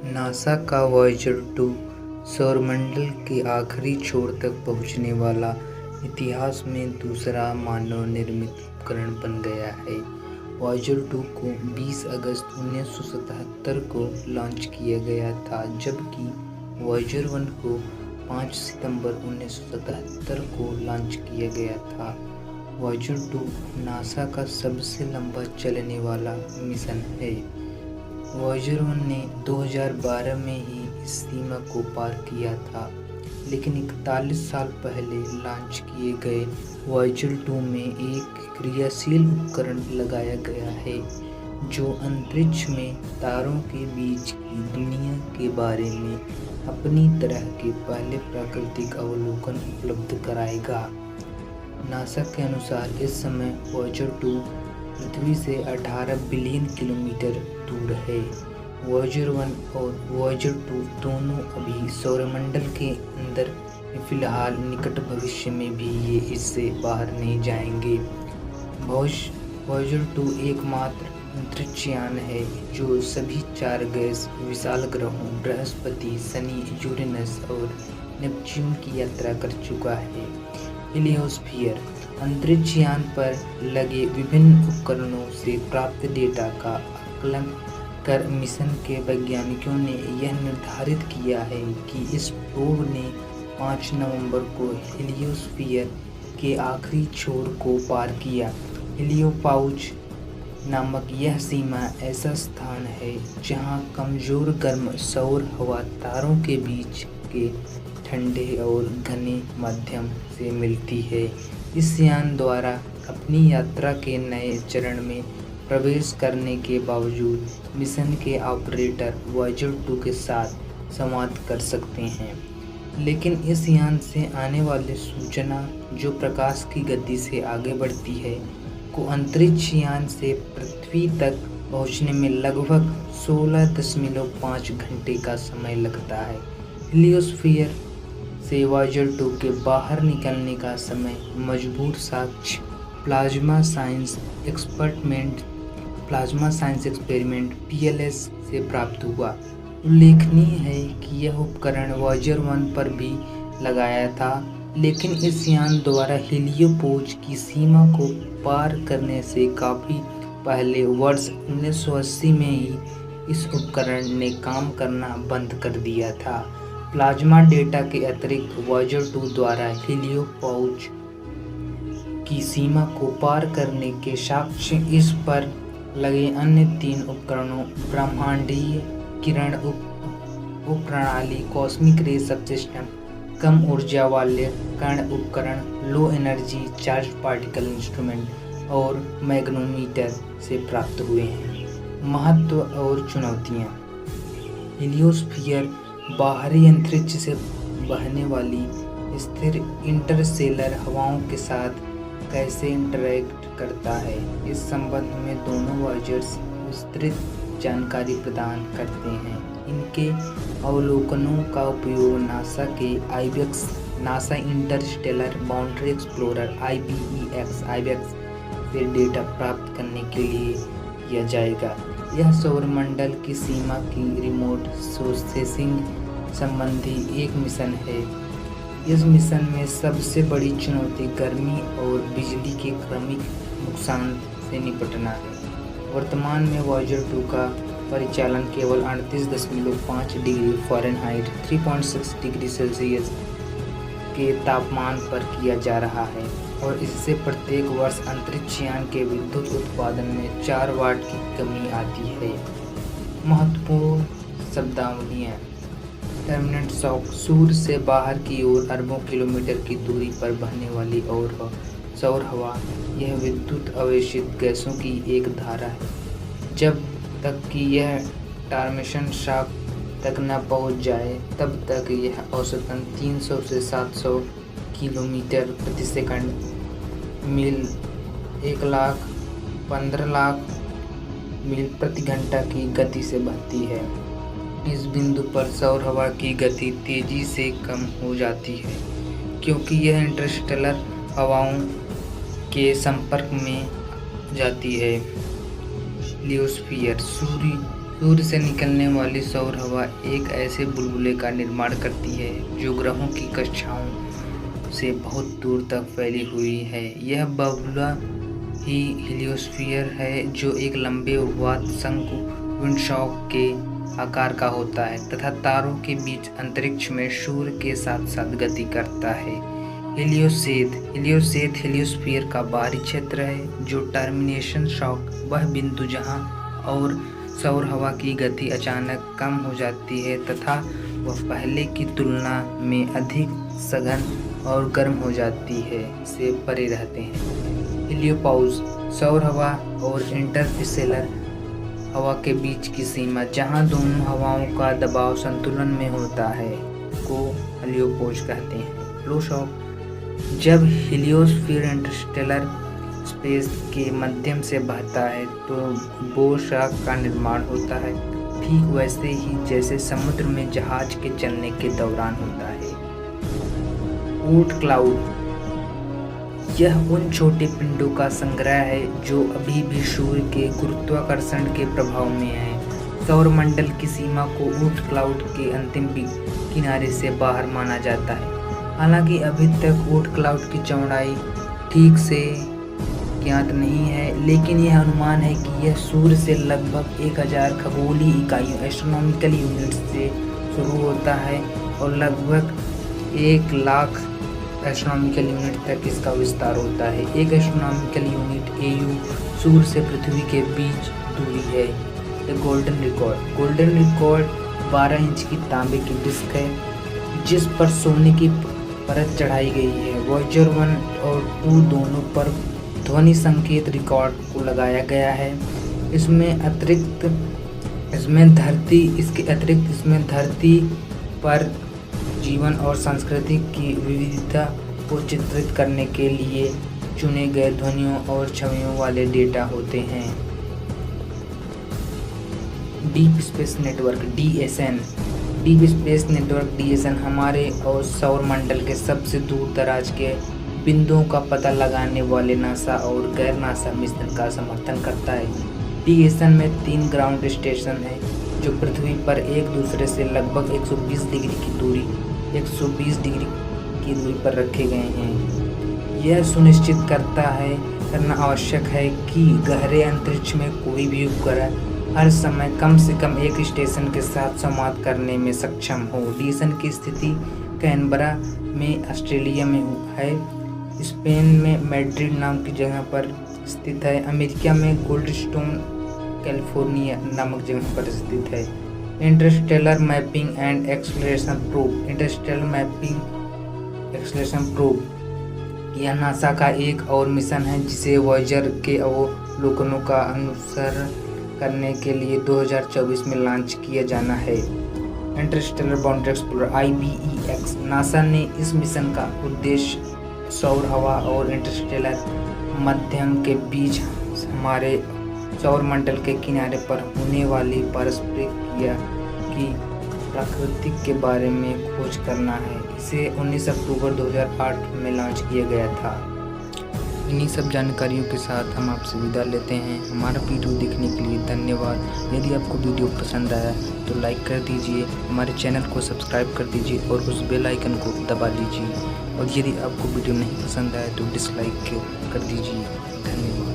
NASA का Voyager 2 सौरमंडल के आखिरी छोर तक पहुंचने वाला इतिहास में दूसरा मानव निर्मित उपकरण बन गया है। वॉयेजर 2 को 20 अगस्त 1977 को लॉन्च किया गया था, जबकि वॉयेजर 1 को 5 सितंबर 1977 को लॉन्च किया गया था। वॉयेजर 2 नासा का सबसे लंबा चलने वाला मिशन है। वॉयेजर 1 ने 2012 में ही इस सीमा को पार किया था, लेकिन 41 साल पहले लॉन्च किए गए वॉयेजर 2 में एक क्रियाशील उपकरण लगाया गया है जो अंतरिक्ष में तारों के बीच की दुनिया के बारे में अपनी तरह के पहले प्राकृतिक अवलोकन उपलब्ध कराएगा। नासा के अनुसार इस समय वॉयेजर 2 पृथ्वी से 18 बिलियन किलोमीटर दूर है। वॉयेजर 1 और वॉयेजर 2 दोनों अभी सौरमंडल के अंदर फिलहाल, निकट भविष्य में भी ये इससे बाहर नहीं जाएंगे। वॉयेजर 2 एकमात्र अंतरिक्ष यान है जो सभी 4 गैस विशाल ग्रहों बृहस्पति, शनि, यूरेनस और नेपच्यून की यात्रा कर चुका है। हीलियोस्फीयर अंतरिक्ष यान पर लगे विभिन्न उपकरणों से प्राप्त डेटा का आकलन कर मिशन के वैज्ञानिकों ने यह निर्धारित किया है कि इस प्रोब ने 5 नवंबर को हीलियोस्फीयर के आखिरी छोर को पार किया। हीलियोपाउच नामक यह सीमा ऐसा स्थान है जहां कमजोर गर्म सौर हवा तारों के बीच के ठंडे और घने माध्यम से मिलती है। इस यान द्वारा अपनी यात्रा के नए चरण में प्रवेश करने के बावजूद मिशन के ऑपरेटर वॉयेजर 2 के साथ संवाद कर सकते हैं, लेकिन इस यान से आने वाली सूचना, जो प्रकाश की गति से आगे बढ़ती है, को अंतरिक्ष यान से पृथ्वी तक पहुंचने में लगभग 16.5 घंटे का समय लगता है। हीलियोस्फीयर से वॉयेजर 2 के बाहर निकलने का समय मजबूर साक्ष्य प्लाज्मा साइंस एक्सपेरिमेंट (PLS) से प्राप्त हुआ। उल्लेखनीय है कि यह उपकरण वॉयेजर 1 पर भी लगाया था, लेकिन इस यान द्वारा हीलियोपोज की सीमा को पार करने से काफ़ी पहले वर्ष 1980 में ही इस उपकरण ने काम करना बंद कर दिया था। प्लाज्मा डेटा के अतिरिक्त वॉयेजर 2 द्वारा हीलियोपोज की सीमा को पार करने के साक्ष्य इस पर लगे अन्य 3 उपकरणों ब्रह्मांडीय किरण उपप्रणाली कॉस्मिक रे सबसिस्टम, कम ऊर्जा वाले कण उपकरण low energy charge particle instrument और मैग्नेटोमीटर से प्राप्त हुए हैं। महत्व और चुनौतियाँ। हीलियोस्फीयर बाहरी अंतरिक्ष से बहने वाली स्थिर इंटरस्टेलर हवाओं के साथ कैसे इंटरैक्ट करता है, इस संबंध में दोनों वॉयेजर्स विस्तृत जानकारी प्रदान करते हैं। इनके अवलोकनों का उपयोग नासा के Ibex NASA Interstellar boundary explorer IBEX से डेटा प्राप्त करने के लिए किया जाएगा। यह सौरमंडल की सीमा की रिमोट सेंसिंग संबंधी एक मिशन है। इस मिशन में सबसे बड़ी चुनौती गर्मी और बिजली के क्रमिक नुकसान से निपटना है। वर्तमान में वॉयेजर 2 का परिचालन केवल 38.5 डिग्री फ़ारेनहाइट 3.6 डिग्री सेल्सियस के तापमान पर किया जा रहा है और इससे प्रत्येक वर्ष अंतरिक्ष यान के विद्युत उत्पादन में 4 वाट की कमी आती है। महत्वपूर्ण शब्दावलियाँ। टर्मिनेट शॉक सूर्य से बाहर की ओर अरबों किलोमीटर की दूरी पर बहने वाली और सौर हवा। यह विद्युत आवेशित गैसों की एक धारा है। जब तक कि यह टर्मिनेशन शॉक तक न पहुंच जाए, तब तक यह औसतन 300 से 700 किलोमीटर प्रति सेकंड मील 1,15 लाख मील प्रति घंटा की गति से बहती है। इस बिंदु पर सौर हवा की गति तेजी से कम हो जाती है, क्योंकि यह इंटरस्टेलर हवाओं के संपर्क में जाती है। लियोस्फीयर सूर्य से निकलने वाली सौर हवा एक ऐसे बुलबुले का निर्माण करती है जो ग्रहों की कक्षाओं से बहुत दूर तक फैली हुई है। यह बुलबुला ही हीलियोस्फीयर है, जो एक लंबे उर्वात शंकु विंडशॉक के आकार का होता है तथा तारों के बीच अंतरिक्ष में सूर्य के साथ साथ गति करता है। हीलियोसेद हीलियोस्फीयर का बाहरी क्षेत्र है, जो टर्मिनेशन शॉक, वह बिंदु जहां और सौर हवा की गति अचानक कम हो जाती है तथा वह पहले की तुलना में अधिक सघन और गर्म हो जाती है, से परे रहते हैं। हीलियोपाउस सौर हवा और इंटरस्टेलर हवा के बीच की सीमा, जहां दोनों हवाओं का दबाव संतुलन में होता है, को हीलियोपोज कहते हैं। फ्लो शॉक जब हीलियोस्फीयर इंटरस्टेलर स्पेस के माध्यम से बहता है तो बोर शॉक का निर्माण होता है, ठीक वैसे ही जैसे समुद्र में जहाज के चलने के दौरान होता है। ऊट क्लाउड यह उन छोटे पिंडों का संग्रह है जो अभी भी सूर्य के गुरुत्वाकर्षण के प्रभाव में है। सौरमंडल की सीमा को ऊट क्लाउड के अंतिम किनारे से बाहर माना जाता है। हालांकि अभी तक ऊट क्लाउड की चौड़ाई ठीक से ज्ञात नहीं है, लेकिन यह अनुमान है कि यह सूर्य से लगभग 1000 खगोलीय इकाइयों एस्ट्रोनॉमिकल यूनिट से शुरू होता है और लगभग 1 लाख एस्ट्रोनॉमिकल यूनिट तक इसका विस्तार होता है। एक एस्ट्रोनॉमिकल यूनिट AU सूर्य से पृथ्वी के बीच दूरी है। गोल्डन रिकॉर्ड 12 इंच की तांबे की डिस्क है, जिस पर सोने की परत चढ़ाई गई है। वॉयेजर 1 और 2 दोनों पर ध्वनि संकेत रिकॉर्ड को लगाया गया है। इसके अतिरिक्त इसमें धरती पर जीवन और संस्कृति की विविधता को चित्रित करने के लिए चुने गए ध्वनियों और छवियों वाले डेटा होते हैं। डीप स्पेस नेटवर्क DSN हमारे और सौर मंडल के सबसे दूर दराज के बिंदुओं का पता लगाने वाले नासा और गैर नासा मिशन का समर्थन करता है। DSN में 3 ग्राउंड स्टेशन हैं जो पृथ्वी पर एक दूसरे से लगभग 120 डिग्री की दूरी पर रखे गए हैं। यह सुनिश्चित करना आवश्यक है कि गहरे अंतरिक्ष में कोई भी उपग्रह हर समय कम से कम एक स्टेशन के साथ संवाद करने में सक्षम हो। DSN की स्थिति कैनबरा में ऑस्ट्रेलिया में है, स्पेन में मैड्रिड नाम की जगह पर स्थित है, अमेरिका में गोल्डस्टोन कैलिफोर्निया नामक जगह पर स्थित है। Interstellar mapping and acceleration probe यह नासा का एक और मिशन है जिसे वॉयेजर के अवलोकनों का अनुसरण करने के लिए 2024 में लॉन्च किया जाना है। Interstellar boundary explorer IBEX NASA ने इस मिशन का उद्देश्य सौर हवा और इंटरस्टेलर माध्यम के बीच हमारे सौर मंडल के किनारे पर होने वाली पारस्परिक क्रिया की प्रकृति के बारे में खोज करना है। इसे 19 अक्टूबर 2008 में लॉन्च किया गया था। इन्हीं सब जानकारियों के साथ हम आपसे विदा लेते हैं। हमारा वीडियो देखने के लिए धन्यवाद। यदि आपको वीडियो पसंद आया तो लाइक कर दीजिए, हमारे चैनल को सब्सक्राइब कर दीजिए और उस बेल आइकन को दबा दीजिए। और यदि आपको वीडियो नहीं पसंद आया तो डिसलाइक कर दीजिए। धन्यवाद।